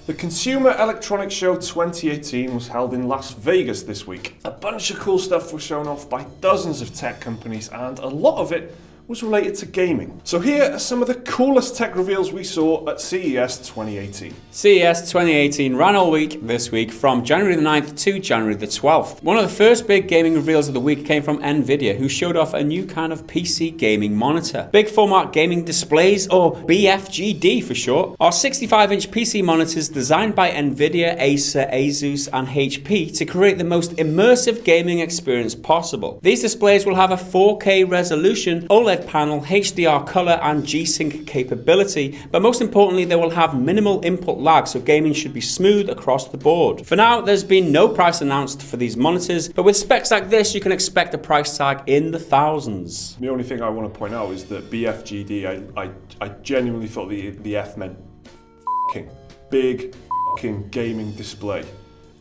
The Consumer Electronics Show 2018 was held in Las Vegas this week. A bunch of cool stuff was shown off by dozens of tech companies, and a lot of it was related to gaming. So here are some of the coolest tech reveals we saw at CES 2018. CES 2018 ran all week this week from January the 9th to January the 12th. One of the first big gaming reveals of the week came from Nvidia, who showed off a new kind of PC gaming monitor. Big format gaming displays, or BFGD for short, are 65-inch PC monitors designed by Nvidia, Acer, Asus and HP to create the most immersive gaming experience possible. These displays will have a 4K resolution, OLED panel, HDR color and G-Sync capability, but most importantly they will have minimal input lag, so gaming should be smooth across the board. For now, there's been no price announced for these monitors, but with specs like this you can expect a price tag in the thousands. The only thing I want to point out is that BFGD, I genuinely thought the F meant f***ing big f***ing gaming display.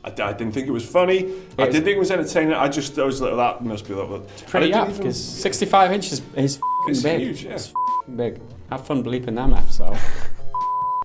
I didn't think it was funny. I didn't think it was entertaining. I was like, that must be a little bit. It's pretty up because 65 inches is it's big. Huge, yeah. It's big. Have fun bleeping them F, so.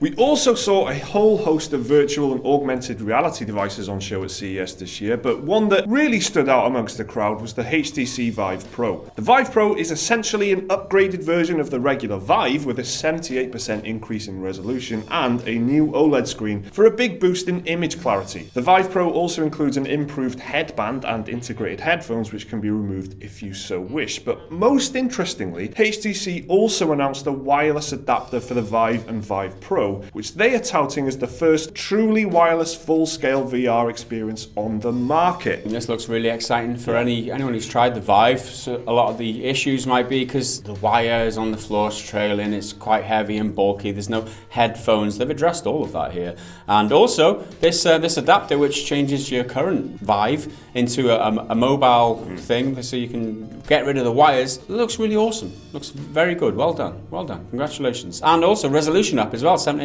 We also saw a whole host of virtual and augmented reality devices on show at CES this year, but one that really stood out amongst the crowd was the HTC Vive Pro. The Vive Pro is essentially an upgraded version of the regular Vive with a 78% increase in resolution and a new OLED screen for a big boost in image clarity. The Vive Pro also includes an improved headband and integrated headphones which can be removed if you so wish, but most interestingly, HTC also announced a wireless adapter for the Vive and Vive Pro, which they are touting as the first truly wireless full-scale VR experience on the market. And this looks really exciting for anyone who's tried the Vive. So a lot of the issues might be because the wire is on the floor trailing, it's quite heavy and bulky, there's no headphones. They've addressed all of that here. And also this adapter which changes your current Vive into a mobile thing so you can get rid of the wires. It looks really awesome. Looks very good. Well done. Well done. Congratulations. And also resolution up as well, 78%.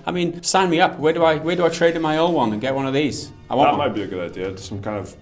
I mean, sign me up. Where do I trade in my old one and get one of these? That might be a good idea. Some kind of,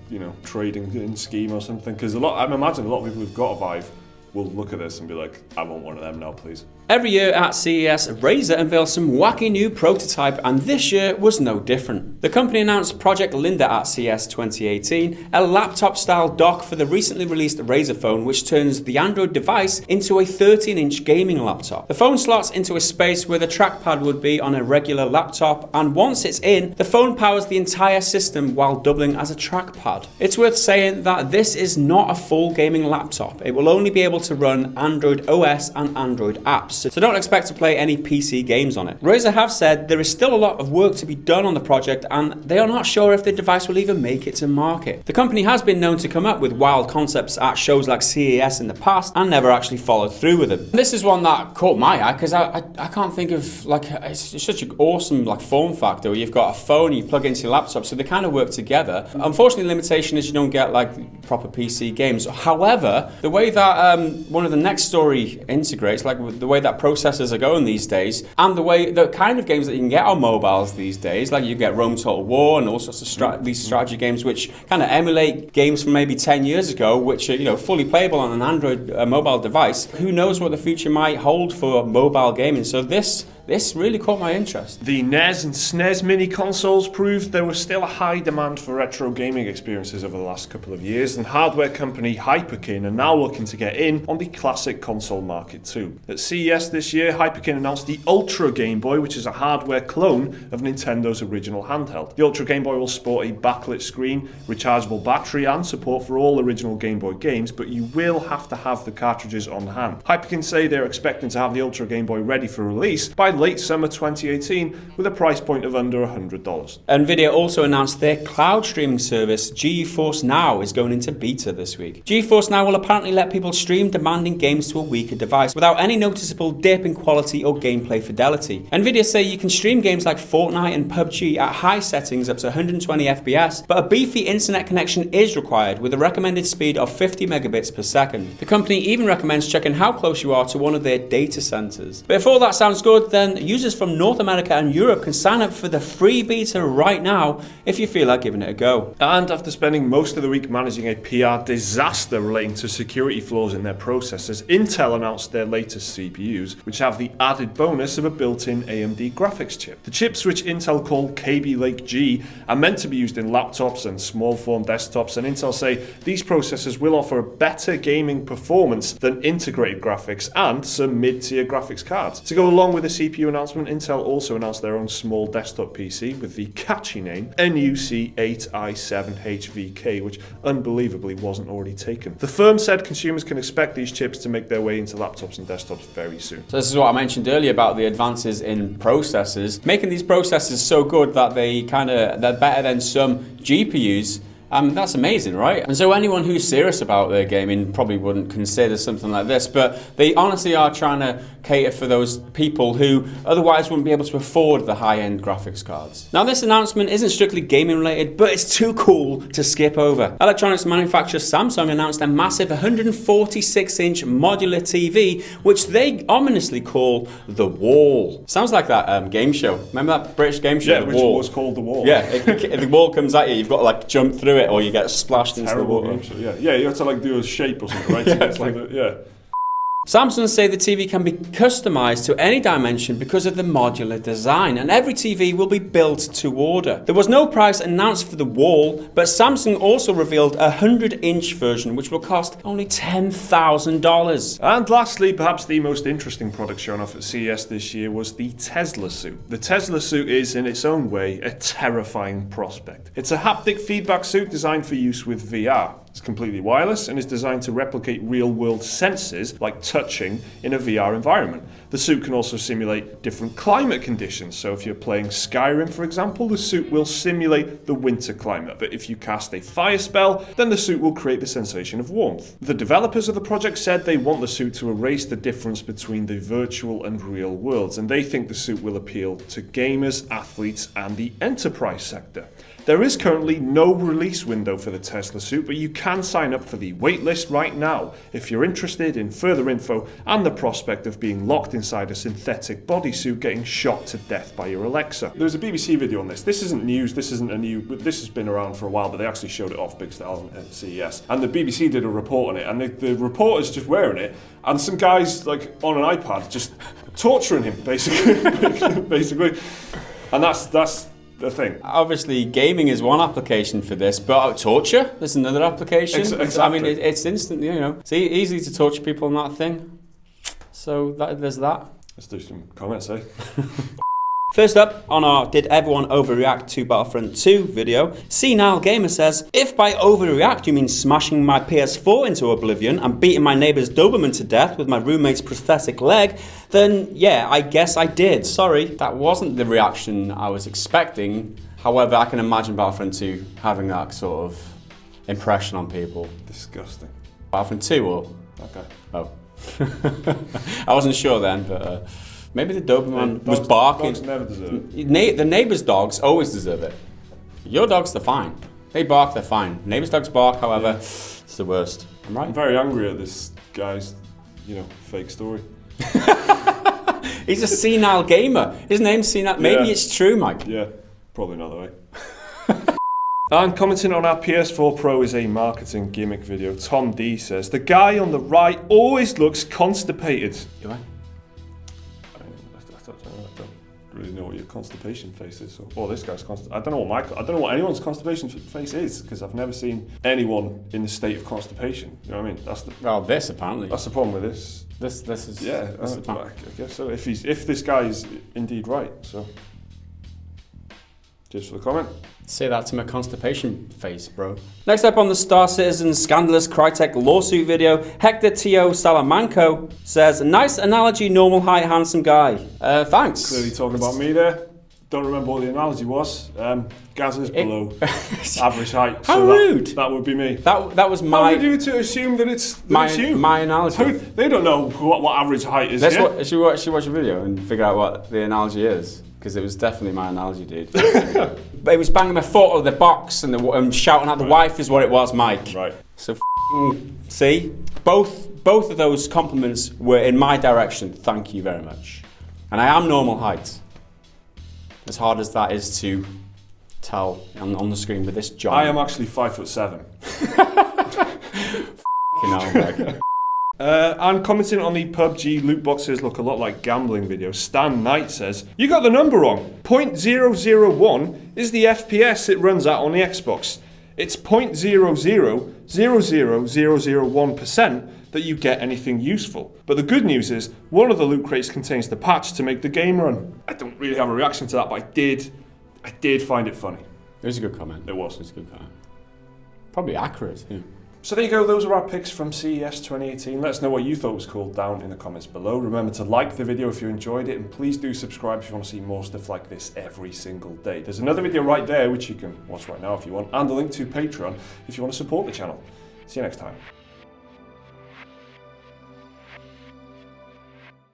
trading in scheme or something. Because I imagine a lot of people who've got a Vive will look at this and be like, I want one of them now, please. Every year at CES, Razer unveils some wacky new prototype, and this year was no different. The company announced Project Linda at CES 2018, a laptop-style dock for the recently released Razer Phone, which turns the Android device into a 13-inch gaming laptop. The phone slots into a space where the trackpad would be on a regular laptop, and once it's in, the phone powers the entire system while doubling as a trackpad. It's worth saying that this is not a full gaming laptop. It will only be able to run Android OS and Android apps, so don't expect to play any PC games on it. Razer have said there is still a lot of work to be done on the project and they are not sure if the device will even make it to market. The company has been known to come up with wild concepts at shows like CES in the past and never actually followed through with them. This is one that caught my eye because I can't think of, it's such an awesome form factor where you've got a phone, you plug into your laptop, so they kind of work together. Unfortunately, the limitation is you don't get proper PC games. However, the way that one of the next story integrates, the way that processors are going these days, and the kind of games that you can get on mobiles these days, like you get Rome Total War and all sorts of these strategy games which kind of emulate games from maybe 10 years ago, which are fully playable on an Android mobile device. Who knows what the future might hold for mobile gaming? So this really caught my interest. The NES and SNES mini consoles proved there was still a high demand for retro gaming experiences over the last couple of years, and hardware company Hyperkin are now looking to get in on the classic console market too. At CES this year, Hyperkin announced the Ultra Game Boy, which is a hardware clone of Nintendo's original handheld. The Ultra Game Boy will sport a backlit screen, rechargeable battery, and support for all original Game Boy games, but you will have to have the cartridges on hand. Hyperkin say they're expecting to have the Ultra Game Boy ready for release by late summer 2018 with a price point of under $100. Nvidia also announced their cloud streaming service Geforce Now is going into beta this week. Geforce Now will apparently let people stream demanding games to a weaker device without any noticeable dip in quality or gameplay fidelity. Nvidia say you can stream games like Fortnite and PUBG at high settings up to 120 FPS, but a beefy internet connection is required with a recommended speed of 50 megabits per second. The company even recommends checking how close you are to one of their data centers. But if all that sounds good, then then users from North America and Europe can sign up for the free beta right now if you feel like giving it a go. And after spending most of the week managing a PR disaster relating to security flaws in their processors, Intel announced their latest CPUs, which have the added bonus of a built-in AMD graphics chip. The chips, which Intel call Kaby Lake G, are meant to be used in laptops and small-form desktops, and Intel say these processors will offer better gaming performance than integrated graphics and some mid-tier graphics cards. To go along with the CPU announcement, Intel also announced their own small desktop PC with the catchy name NUC8i7HVK, which unbelievably wasn't already taken. The firm said consumers can expect these chips to make their way into laptops and desktops very soon. So this is what I mentioned earlier about the advances in processors, making these processors so good that they're better than some GPUs. That's amazing, right? And so anyone who's serious about their gaming probably wouldn't consider something like this, but they honestly are trying to cater for those people who otherwise wouldn't be able to afford the high-end graphics cards. Now, this announcement isn't strictly gaming related, but it's too cool to skip over. Electronics manufacturer Samsung announced a massive 146-inch modular TV, which they ominously call The Wall. Sounds like that game show. Remember that British game show, The which Wall? was called The Wall. Yeah, if the wall comes at you, you've got to like jump through it or you get splashed into the water. Game show, yeah. Yeah, you have to like do a shape or something, right? Yeah. Samsung say the TV can be customized to any dimension because of the modular design, and every TV will be built to order. There was no price announced for the Wall, but Samsung also revealed a 100-inch version which will cost only $10,000. And lastly, perhaps the most interesting product shown off at CES this year was the Tesla suit. The Tesla suit is, in its own way, a terrifying prospect. It's a haptic feedback suit designed for use with VR. It's completely wireless and is designed to replicate real-world senses, like touching, in a VR environment. The suit can also simulate different climate conditions. So if you're playing Skyrim, for example, the suit will simulate the winter climate. But if you cast a fire spell, then the suit will create the sensation of warmth. The developers of the project said they want the suit to erase the difference between the virtual and real worlds, and they think the suit will appeal to gamers, athletes, and the enterprise sector. There is currently no release window for the Tesla suit, but you can sign up for the waitlist right now if you're interested in further info and the prospect of being locked inside a synthetic bodysuit getting shot to death by your Alexa. There's a BBC video on this. This isn't news, this has been around for a while, but they actually showed it off big style at CES. And the BBC did a report on it, and the reporter's just wearing it, and some guy's like on an iPad just torturing him, basically. And that's the thing. Obviously, gaming is one application for this, but torture is another application. Exactly. I mean, it's instant, It's easy to torture people on that thing. So there's that. Let's do some comments, eh? First up on our Did Everyone Overreact to Battlefront 2 video, Senile Gamer says, if by overreact you mean smashing my PS4 into oblivion and beating my neighbour's Doberman to death with my roommate's prosthetic leg, then yeah, I guess I did. Sorry, that wasn't the reaction I was expecting. However, I can imagine Battlefront 2 having that sort of impression on people. Disgusting. Battlefront 2 or? Okay. Oh. I wasn't sure then, but... maybe the Doberman was barking. Dogs never deserve it. The neighbour's dogs always deserve it. Your dogs, they're fine. They bark, they're fine. Neighbour's dogs bark, however, it's the worst. I'm right. I'm very angry at this guy's, fake story. He's a senile gamer. His name's Senile. Maybe it's true, Mike. Yeah, probably not the way. And commenting on our PS4 Pro is a marketing gimmick video, Tom D says, the guy on the right always looks constipated. You right? I don't really know what your constipation face is. Or this guy's I don't know what anyone's constipation face is, because I've never seen anyone in the state of constipation. You know what I mean? Well, this apparently. That's the problem with this. This is. Yeah, I guess so. If this guy is indeed right, so. Cheers for the comment. Say that to my constipation face, bro. Next up on the Star Citizen scandalous Crytek lawsuit video, Hector T.O. Salamanco says, nice analogy, normal height, handsome guy. Thanks. Clearly talking about me there. Don't remember what the analogy was. Gaz is below average height. How rude. That would be me. That was my... How would you to assume that it's you? My analogy. They don't know what average height is. Should we watch a video and figure out what the analogy is? Because it was definitely my analogy, dude. But it was banging my foot on the box and shouting at the wife is what it was, Mike. Right. So see, both of those compliments were in my direction. Thank you very much. And I am normal height. As hard as that is to tell on the screen with this giant. I am actually 5'7". And commenting on the PUBG loot boxes look a lot like gambling videos, Stan Knight says, "You got the number wrong. 0.001 is the FPS it runs at on the Xbox. It's 0.0000001% that you get anything useful. But the good news is, one of the loot crates contains the patch to make the game run." I don't really have a reaction to that, but I did find it funny. It was a good comment. It was. It was a good comment. Probably accurate, yeah. So there you go, those are our picks from CES 2018. Let us know what you thought was cool down in the comments below. Remember to like the video if you enjoyed it, and please do subscribe if you want to see more stuff like this every single day. There's another video right there which you can watch right now if you want, and a link to Patreon if you want to support the channel. See you next time.